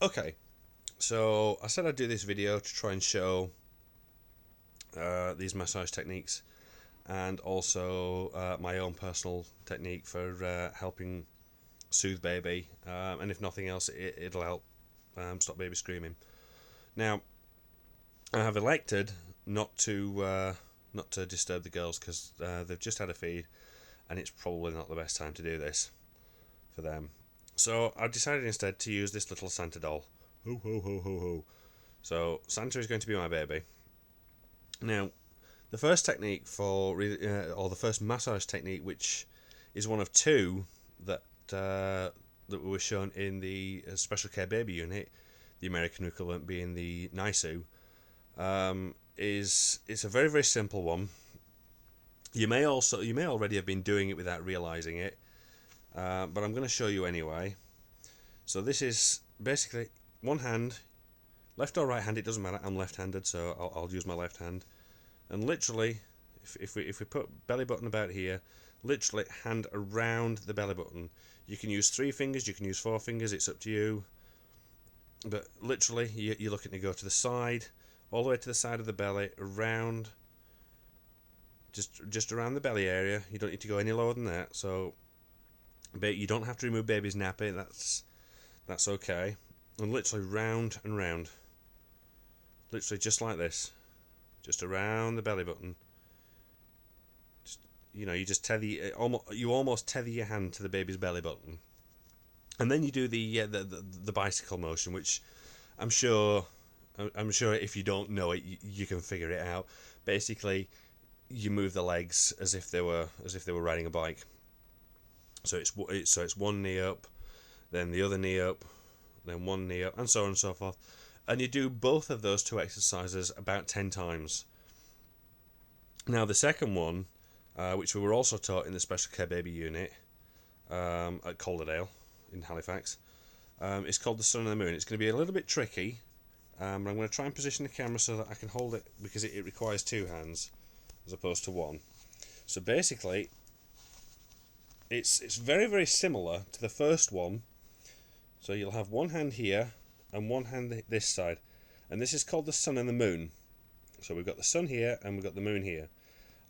Okay, so I said I'd do this video to try and show these massage techniques, and also my own personal technique for helping soothe baby, and if nothing else, it'll help stop baby screaming. Now, I have elected not to disturb the girls because they've just had a feed, and it's probably not the best time to do this for them. So I've decided instead to use this little Santa doll. Ho ho ho ho ho. So Santa is going to be my baby. Now, the first technique or the first massage technique, which is one of two that that were shown in the special care baby unit, the American equivalent being the NICU, is it's a very very simple one. You may already have been doing it without realizing it, but I'm going to show you anyway. So this is basically one hand, left or right hand, it doesn't matter. I'm left-handed, so I'll use my left hand. And literally, if we put belly button about here, literally hand around the belly button. You can use 3 fingers, you can use 4 fingers, it's up to you. But literally, you're looking to go to the side, all the way to the side of the belly, around, just around the belly area. You don't need to go any lower than that. So, but you don't have to remove baby's nappy. That's okay. And literally round and round, literally just like this. Just around the belly button. Just, you just tether you almost tether your hand to the baby's belly button, and then you do the bicycle motion, which I'm sure if you don't know it, you can figure it out. Basically, you move the legs as if they were riding a bike. So it's one knee up, then the other knee up, then one knee up, and so on and so forth. And you do both of those 2 exercises about 10 times. Now the second one, which we were also taught in the special care baby unit at Calderdale in Halifax, is called the sun and the moon. It's going to be a little bit tricky, but I'm going to try and position the camera so that I can hold it, because it requires 2 hands as opposed to 1. So basically, it's very very similar to the first one. So you'll have one hand here and one hand this side, and this is called the sun and the moon. So we've got the sun here and we've got the moon here,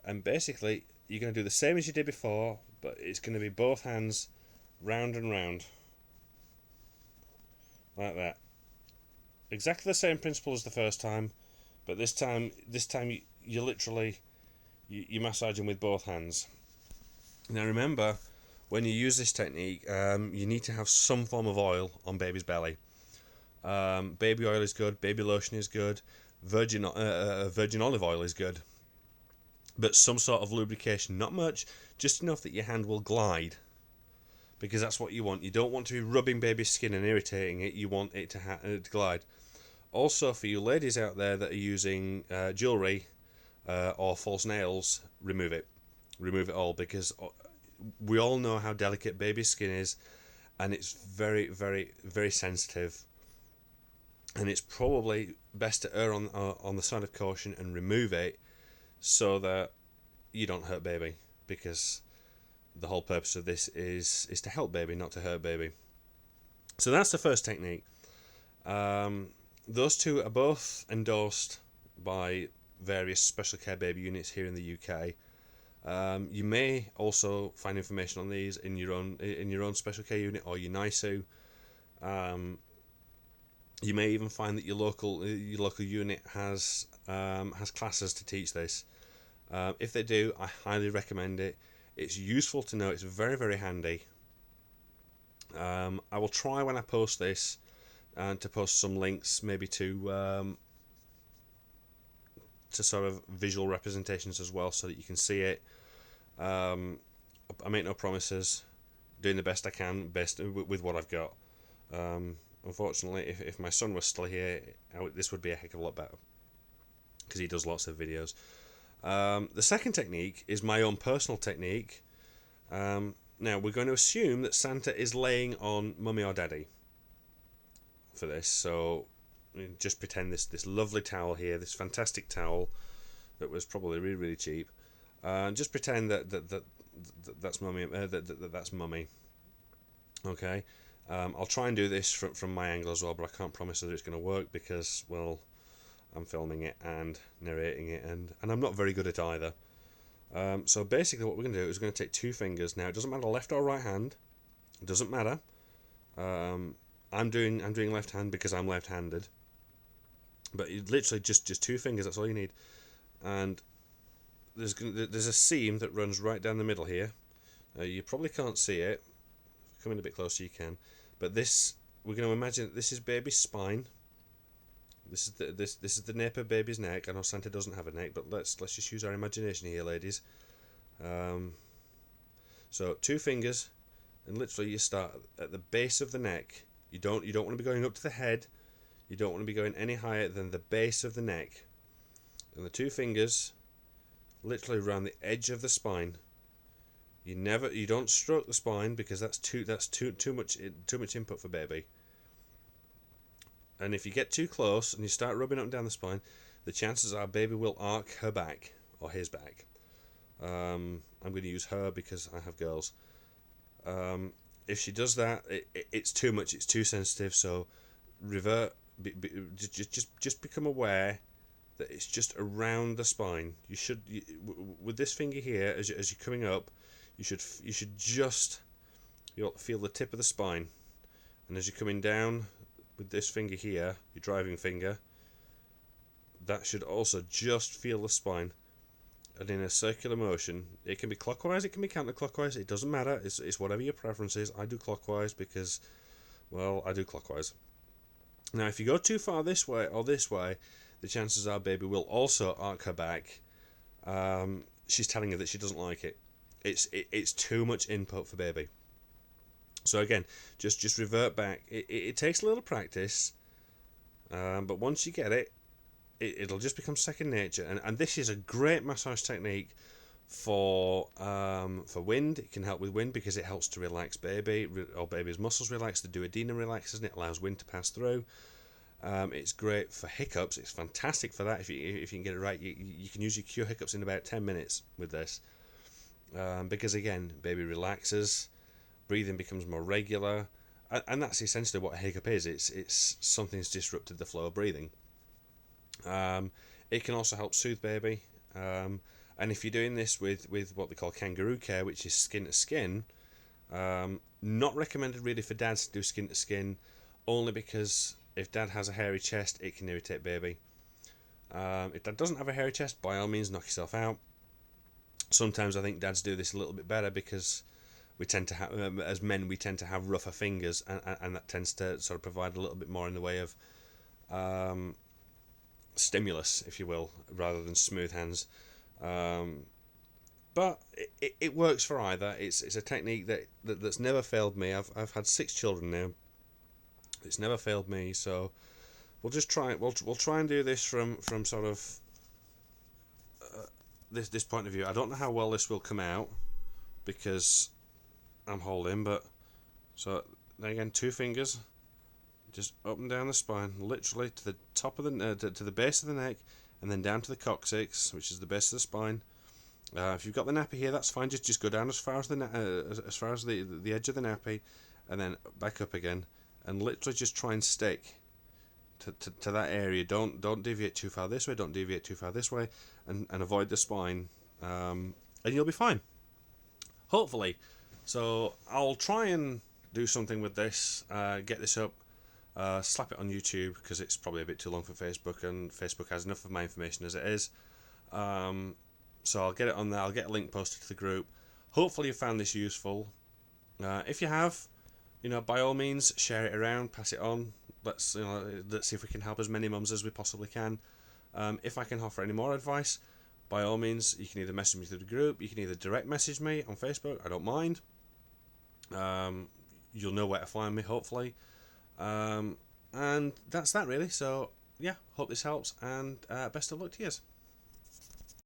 and basically you're going to do the same as you did before, but it's going to be both hands round and round like that. Exactly the same principle as the first time, but this time you literally you're massaging with both hands. Now remember, when you use this technique, you need to have some form of oil on baby's belly. Baby oil is good, baby lotion is good, virgin olive oil is good, but some sort of lubrication, not much, just enough that your hand will glide, because that's what you want. You don't want to be rubbing baby's skin and irritating it, you want it to glide. Also, for you ladies out there that are using jewellery or false nails, remove it all, because we all know how delicate baby's skin is, and it's very very very sensitive, and it's probably best to err on the side of caution and remove it, so that you don't hurt baby, because the whole purpose of this is to help baby, not to hurt baby. So that's the first technique. Those 2 are both endorsed by various special care baby units here in the UK. You may also find information on these in your own special care unit or your NICU. You may even find that your local unit has classes to teach this. If they do, I highly recommend it. It's useful to know. It's very very handy. I will try when I post this to post some links, maybe to sort of visual representations as well, so that you can see it. I make no promises, doing the best I can based with what I've got. Unfortunately, if my son was still here, this would be a heck of a lot better, because he does lots of videos. The second technique is my own personal technique. Now we're going to assume that Santa is laying on mummy or daddy for this, so just pretend this lovely towel here, this fantastic towel that was probably really really cheap. Just pretend that's mummy. That's mummy. Okay. I'll try and do this from my angle as well, but I can't promise that it's going to work because, well, I'm filming it and narrating it, and I'm not very good at either. So basically what we're going to do is we're going to take 2 fingers. Now, it doesn't matter left or right hand. It doesn't matter. I'm doing left hand because I'm left-handed. But you literally just 2 fingers, that's all you need. And there's a seam that runs right down the middle here. You probably can't see it. Come in a bit closer, you can. But this, we're going to imagine this is baby's spine. This is the nape of baby's neck. I know Santa doesn't have a neck, but let's just use our imagination here, ladies. So 2 fingers, and literally you start at the base of the neck. You don't want to be going up to the head. You don't want to be going any higher than the base of the neck. And the 2 fingers, literally around the edge of the spine. You don't stroke the spine because that's too much input for baby. And if you get too close and you start rubbing up and down the spine, the chances are baby will arc her back or his back. I'm going to use her because I have girls. If she does that, it's too much. It's too sensitive. So revert. Just become aware that it's just around the spine. With this finger here, as you're coming up, you should just feel the tip of the spine, and as you're coming down with this finger here, your driving finger, that should also just feel the spine. And in a circular motion, it can be clockwise, it can be counterclockwise, it doesn't matter, it's whatever your preference is. I do clockwise because, well, I do clockwise. Now if you go too far this way or this way, the chances are baby will also arc her back. She's telling you that she doesn't like it. It's too much input for baby. So again, just revert back. It takes a little practice, but once you get it, it'll just become second nature. And this is a great massage technique for wind. It can help with wind because it helps to relax baby, or baby's muscles relax. The duodenum relaxes and it allows wind to pass through. It's great for hiccups. It's fantastic for that if you can get it right. You can usually cure hiccups in about 10 minutes with this, because again, baby relaxes. Breathing becomes more regular, and that's essentially what a hiccup is. It's something's disrupted the flow of breathing. It can also help soothe baby, and if you're doing this with what they call kangaroo care, which is skin to skin, not recommended really for dads to do skin to skin, only because if dad has a hairy chest, it can irritate baby. If dad doesn't have a hairy chest, by all means knock yourself out. Sometimes I think dads do this a little bit better because we tend to have, as men, we tend to have rougher fingers, and that tends to sort of provide a little bit more in the way of stimulus, if you will, rather than smooth hands. But it works for either. It's a technique that's never failed me. I've had 6 children now. It's never failed me. So we'll just try it. We'll try and do this from sort of this point of view. I don't know how well this will come out because I'm holding, but so then again, 2 fingers, just up and down the spine, literally to the top of the to the base of the neck, and then down to the coccyx, which is the base of the spine. If you've got the nappy here, that's fine. Just go down as far as the edge of the nappy, and then back up again, and literally just try and stick to that area. Don't deviate too far this way. Don't deviate too far this way, and avoid the spine, and you'll be fine. Hopefully. So I'll try and do something with this, get this up, slap it on YouTube because it's probably a bit too long for Facebook, and Facebook has enough of my information as it is. So I'll get it on there. I'll get a link posted to the group. Hopefully you found this useful. If you have, by all means share it around, pass it on. Let's see if we can help as many mums as we possibly can. If I can offer any more advice, by all means, you can either message me through the group, you can either direct message me on Facebook. I don't mind. You'll know where to find me, hopefully. And that's that really. So yeah, hope this helps, and best of luck to you.